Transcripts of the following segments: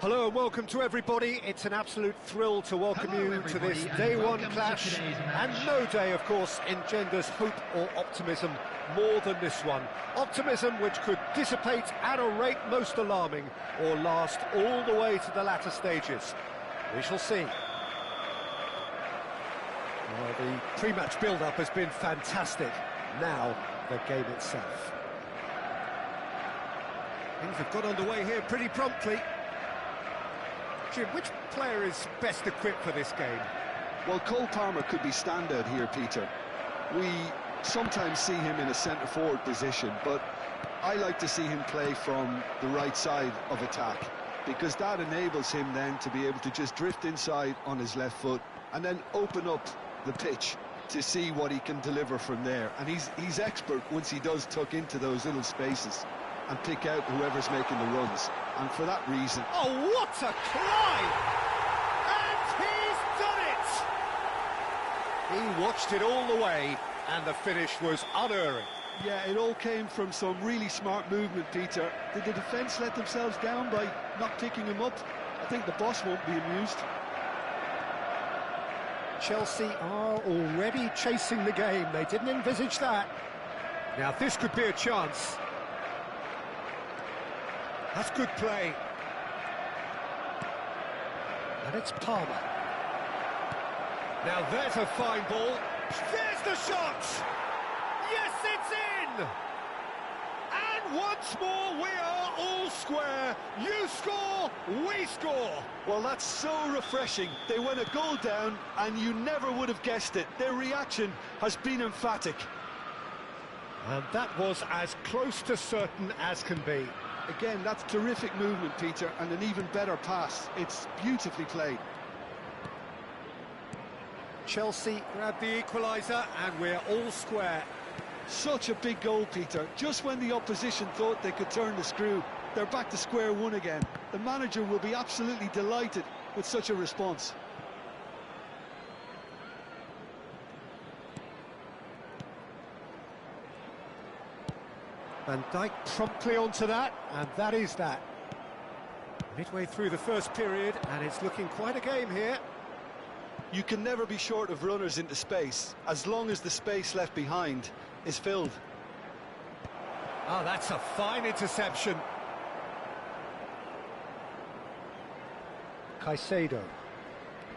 Hello and welcome to everybody. It's an absolute thrill to welcome you to this day one clash, and no day, of course, engenders hope or optimism more than this one. Optimism which could dissipate at a rate most alarming or last all the way to the latter stages. We shall see. Well, the pre-match build-up has been fantastic. Now, the game itself. Things have got underway here pretty promptly. Jim, which player is best equipped for this game? Well, Cole Palmer could be standout here, Peter. We sometimes see him in a centre-forward position, but I like to see him play from the right side of attack, because that enables him then to be able to just drift inside on his left foot and then open up the pitch to see what he can deliver from there. And he's expert once he does tuck into those little spaces and pick out whoever's making the runs. And for that reason... Oh, what a climb! And he's done it! He watched it all the way, and the finish was unerring. Yeah, it all came from some really smart movement, Peter. Did the defence let themselves down by not picking him up? I think the boss won't be amused. Chelsea are already chasing the game. They didn't envisage that. Now, this could be a chance. That's good play. And it's Palmer. Now there's a fine ball. There's the shot! Yes, it's in! And once more we are all square. You score, we score. Well, that's so refreshing. They went a goal down and you never would have guessed it. Their reaction has been emphatic. And that was as close to certain as can be. Again, that's terrific movement, Peter, and an even better pass. It's beautifully played. Chelsea grab the equaliser, and we're all square. Such a big goal, Peter. Just when the opposition thought they could turn the screw, they're back to square one again. The manager will be absolutely delighted with such a response. Van Dijk promptly onto that, and that is that. Midway through the first period, and it's looking quite a game here. You can never be short of runners into space, as long as the space left behind is filled. Oh, that's a fine interception. Caicedo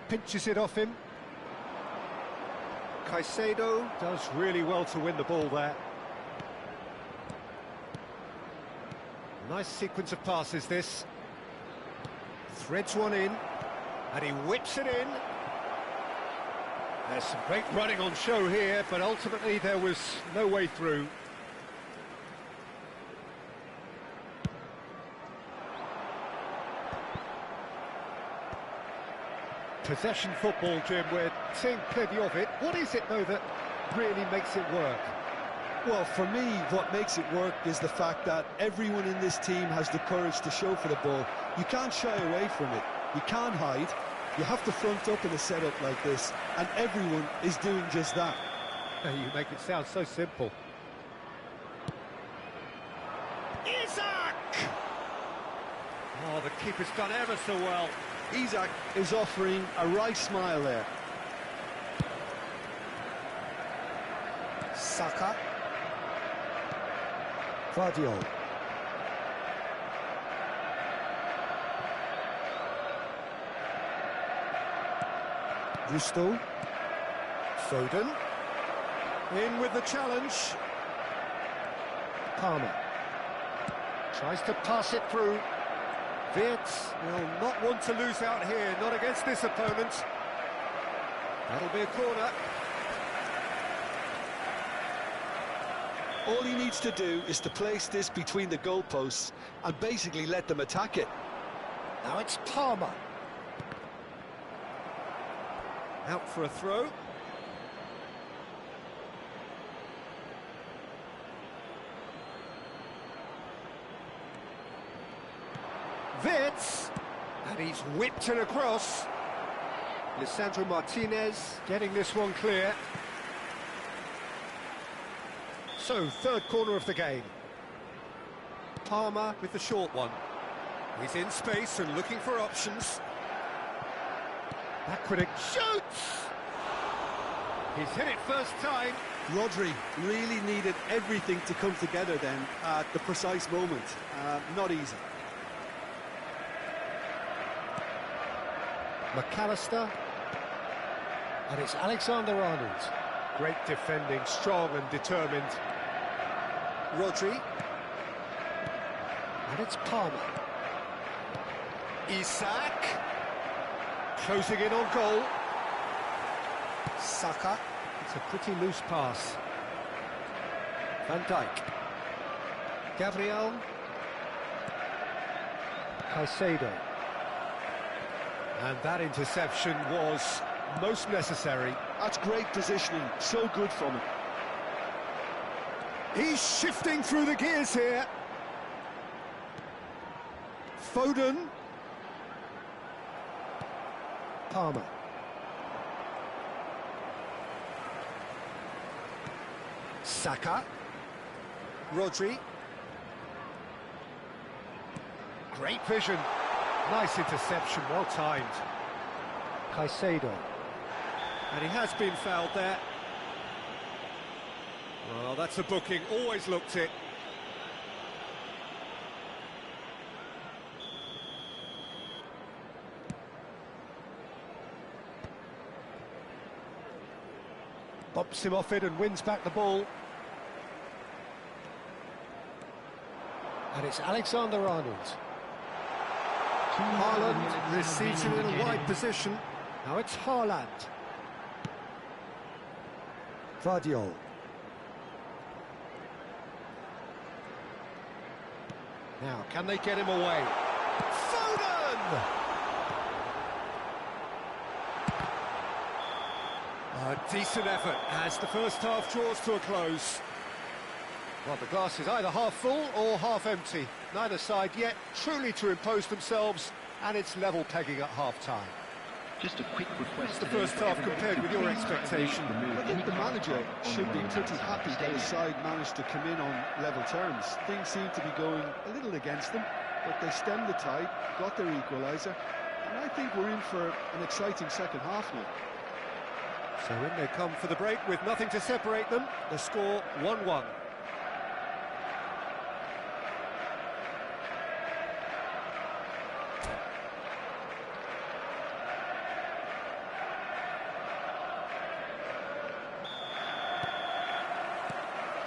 pinches it off him. Caicedo does really well to win the ball there. Nice sequence of passes, this. Threads one in, and he whips it in. There's some great running on show here, but ultimately there was no way through. Possession football, Jim, we're seeing plenty of it. What is it, though, that really makes it work? Well, for me, what makes it work is the fact that everyone in this team has the courage to show for the ball. You can't shy away from it. You can't hide. You have to front up in a setup like this, and everyone is doing just that. You make it sound so simple. Isak! Oh, the keeper's done ever so well. Isak is offering a wry smile there. Saka. Guardiola. Gusto. Foden. In with the challenge. Palmer. Tries to pass it through. Wirtz will not want to lose out here, not against this opponent. That'll be a corner. All he needs to do is to place this between the goalposts and basically let them attack it. Now it's Palmer. Out for a throw. Wirtz, and he's whipped it across. Lisandro Martinez getting this one clear. So, third corner of the game. Palmer with the short one. He's in space and looking for options. Aquinic shoots! He's hit it first time. Rodri really needed everything to come together then at the precise moment. Not easy. McAllister, and it's Alexander-Arnold. Great defending, strong and determined. Rodri, and it's Palmer. Isak, closing in on goal. Saka. It's a pretty loose pass. Van Dijk. Gabriel. Caicedo. And that interception was most necessary. That's great positioning, so good from him. He's shifting through the gears here. Foden. Palmer. Saka. Rodri. Great vision. Nice interception, well timed. Caicedo. And he has been fouled there. Well, that's a booking, always looked it. Bumps him off it and wins back the ball. And it's Alexander-Arnold. Haaland receives him in a wide position. Now it's Haaland. Guardiola. Now, can they get him away? Foden! A decent effort as the first half draws to a close. Well, the glass is either half full or half empty. Neither side yet truly to impose themselves, and it's level pegging at half-time. Just a quick request. The first half compared with your expectation. I think the manager should be pretty happy that his side managed to come in on level terms. Things seem to be going a little against them, but they stemmed the tide, got their equaliser, and I think we're in for an exciting second half now. So in they come for the break with nothing to separate them. The score 1-1.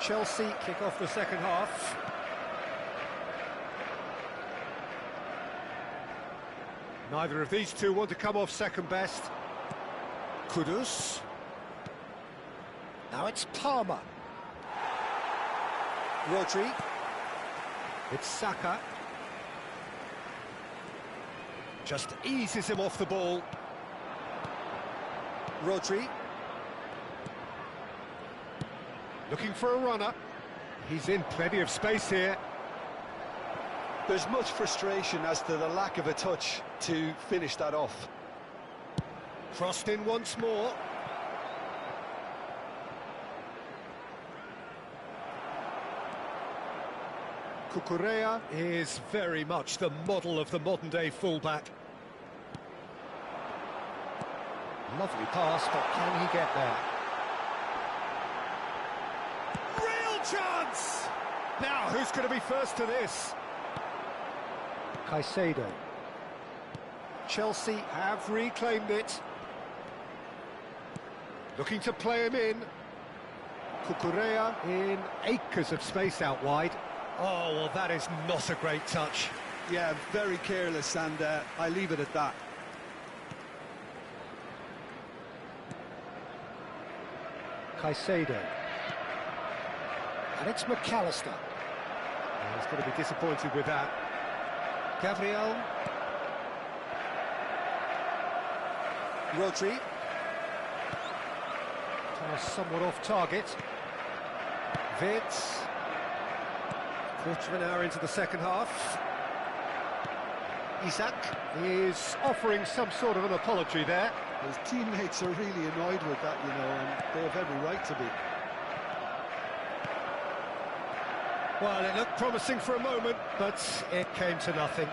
Chelsea kick off the second half. Neither of these two want to come off second best. Kudus. Now it's Palmer. Rodri. It's Saka. Just eases him off the ball. Rodri. Looking for a runner. He's in plenty of space here. There's much frustration as to the lack of a touch to finish that off. Crossed in once more. Cucurella is very much the model of the modern-day fullback. Lovely pass, but can he get there? Real chance! Now, who's going to be first to this? Caicedo. Chelsea have reclaimed it. Looking to play him in. Cucurella in acres of space out wide. Oh, well, that is not a great touch. Yeah, very careless, and I leave it at that. Caicedo. And it's McAllister. Oh, he's going to be disappointed with that. Gabriel. Rodri. Pass somewhat off target. Vitz. Quarter of an hour into the second half. Isak is offering some sort of an apology there. His teammates are really annoyed with that, you know, and they have every right to be. Well, it looked promising for a moment, but it came to nothing.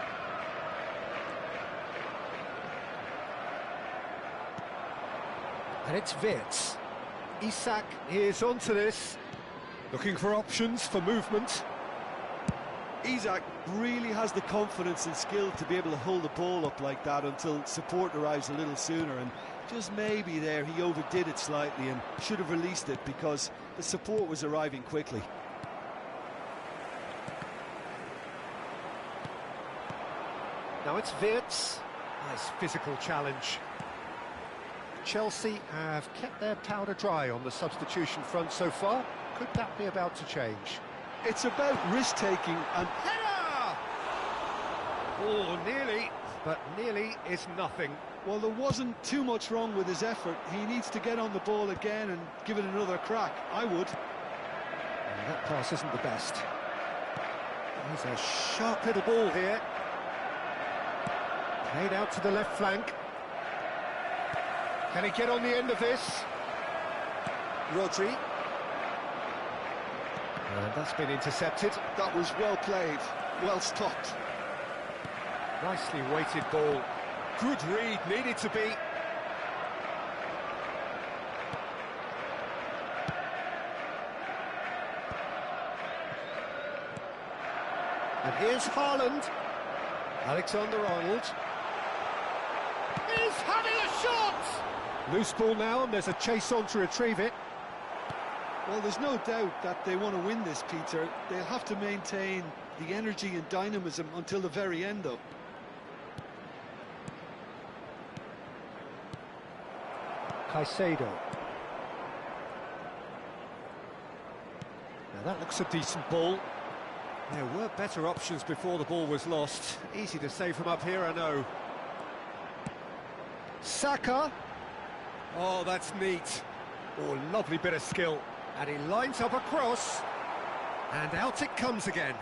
And it's Vitz. Isak is onto this, looking for options for movement. Isak really has the confidence and skill to be able to hold the ball up like that until support arrives a little sooner, and just maybe there he overdid it slightly and should have released it because the support was arriving quickly. Now it's Vitz. Nice physical challenge. Chelsea have kept their powder dry on the substitution front so far. Could that be about to change? It's about risk-taking and... Header! Oh, nearly, but nearly is nothing. Well, there wasn't too much wrong with his effort. He needs to get on the ball again and give it another crack. I would. And that pass isn't the best. He's a sharp little ball here. Played out to the left flank. Can he get on the end of this? Rodri. And that's been intercepted. That was well played, well stopped. Nicely weighted ball. Good read, needed to be. And here's Haaland. Alexander-Arnold. He's having a shot! Loose ball now, and there's a chase on to retrieve it. Well, there's no doubt that they want to win this, Peter. They'll have to maintain the energy and dynamism until the very end, though. Caicedo. Now that looks a decent ball. There were better options before the ball was lost. Easy to save from up here, I know. Saka. Oh, that's neat. Oh, lovely bit of skill. And he lines up a cross. And out it comes again.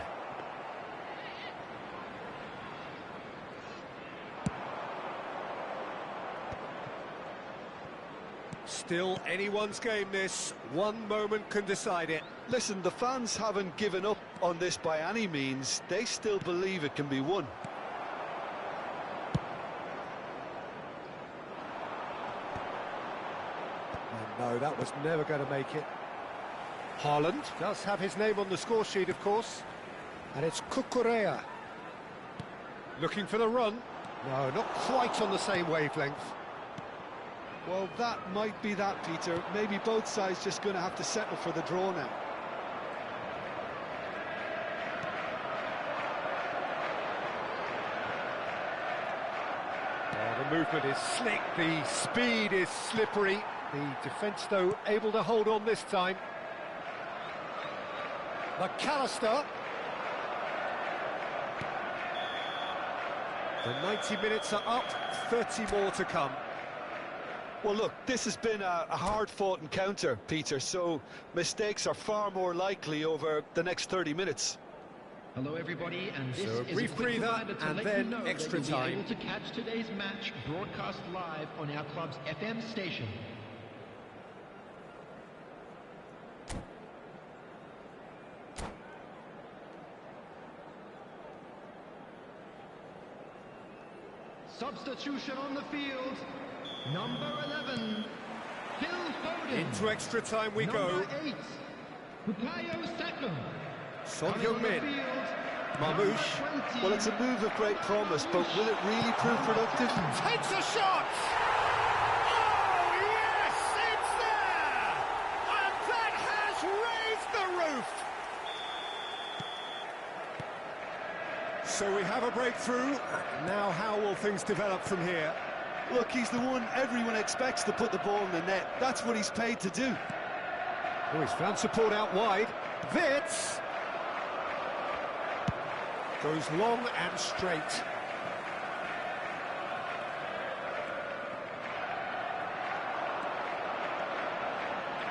Still anyone's game, this. One moment can decide it. Listen, the fans haven't given up on this by any means. They still believe it can be won. No, that was never going to make it. Haaland does have his name on the score sheet, of course. And it's Cucurella. Looking for the run. No, not quite on the same wavelength. Well, that might be that, Peter. Maybe both sides just going to have to settle for the draw now. The movement is slick, the speed is slippery. The defence, though, able to hold on this time. McAllister. The 90 minutes are up, 30 more to come. Well, look, this has been a hard-fought encounter, Peter, so mistakes are far more likely over the next 30 minutes. Hello, everybody, and this So a is brief a quick breather, reminder to and let then you know extra that you'll time. be able to catch today's match broadcast live on our club's FM station. Substitution on the field, number 11, Phil Foden. Into extra time we go. Number 8, Bukayo Saka. Son Coming on the Heung-min. field, Marmoush. number 20, Well, it's a move of great promise, but will it really prove productive? Takes a shot! Oh, yes, it's there! And that has raised the roof! So we have a breakthrough. Now how will things develop from here? Look, he's the one everyone expects to put the ball in the net. That's what he's paid to do. Oh, he's found support out wide. Witz goes long and straight.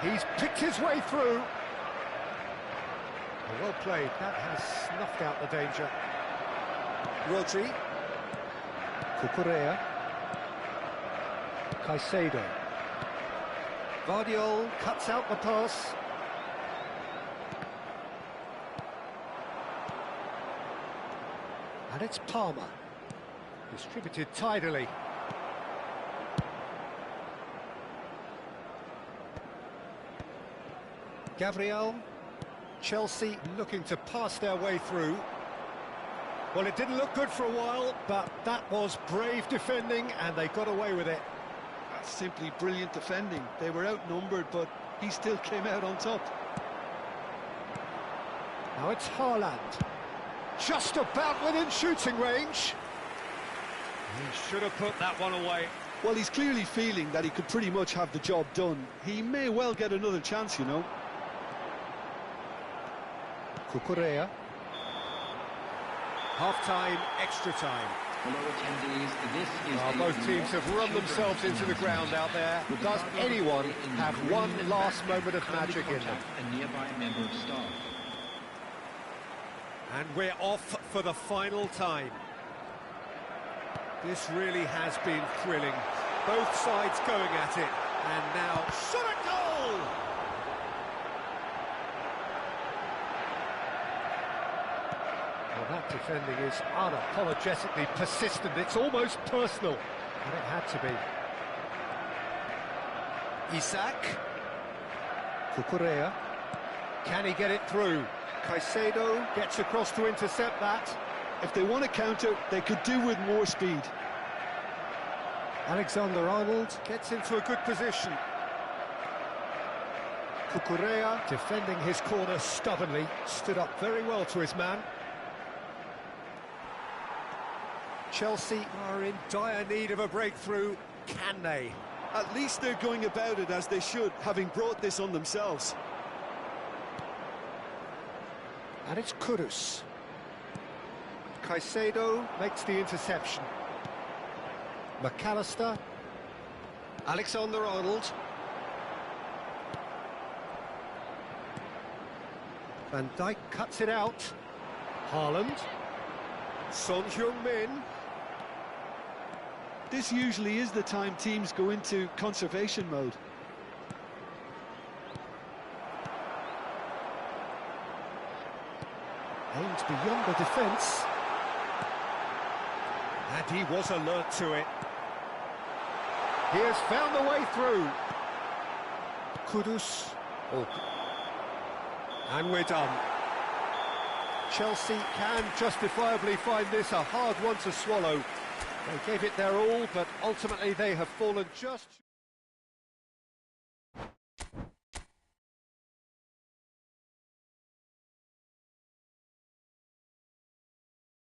He's picked his way through. Well played. That has snuffed out the danger. Rodri. Cucurella. Caicedo. Vardiol cuts out the pass. And it's Palmer. Distributed tidily. Gabriel. Chelsea looking to pass their way through. Well, it didn't look good for a while, but that was brave defending, and they got away with it. That's simply brilliant defending. They were outnumbered, but he still came out on top. Now it's Haaland. Just about within shooting range. He should have put that one away. Well, he's clearly feeling that he could pretty much have the job done. He may well get another chance, you know. Cucurella. Half-time, extra time. Hello, attendees. This is Both teams have run themselves into the ground out there. Does anyone have one last moment of magic in them? A nearby member of staff. And we're off for the final time. This really has been thrilling. Both sides going at it. And now, shot a goal! Well, that defending is unapologetically persistent. It's almost personal. And it had to be. Isak. Cucurella. Can he get it through? Caicedo gets across to intercept that. If they want to counter, they could do with more speed. Alexander-Arnold gets into a good position. Cucurella defending his corner stubbornly, stood up very well to his man. Chelsea are in dire need of a breakthrough. Can they? At least they're going about it as they should, having brought this on themselves. And it's Kudus. Caicedo makes the interception. McAllister. Alexander-Arnold. Van Dijk cuts it out. Haaland. Son Heung-min. This usually is the time teams go into conservation mode. Aimed beyond the defence. And he was alert to it. He has found the way through. Kudus. Oh. And we're done. Chelsea can justifiably find this a hard one to swallow. They gave it their all, but ultimately they have fallen just...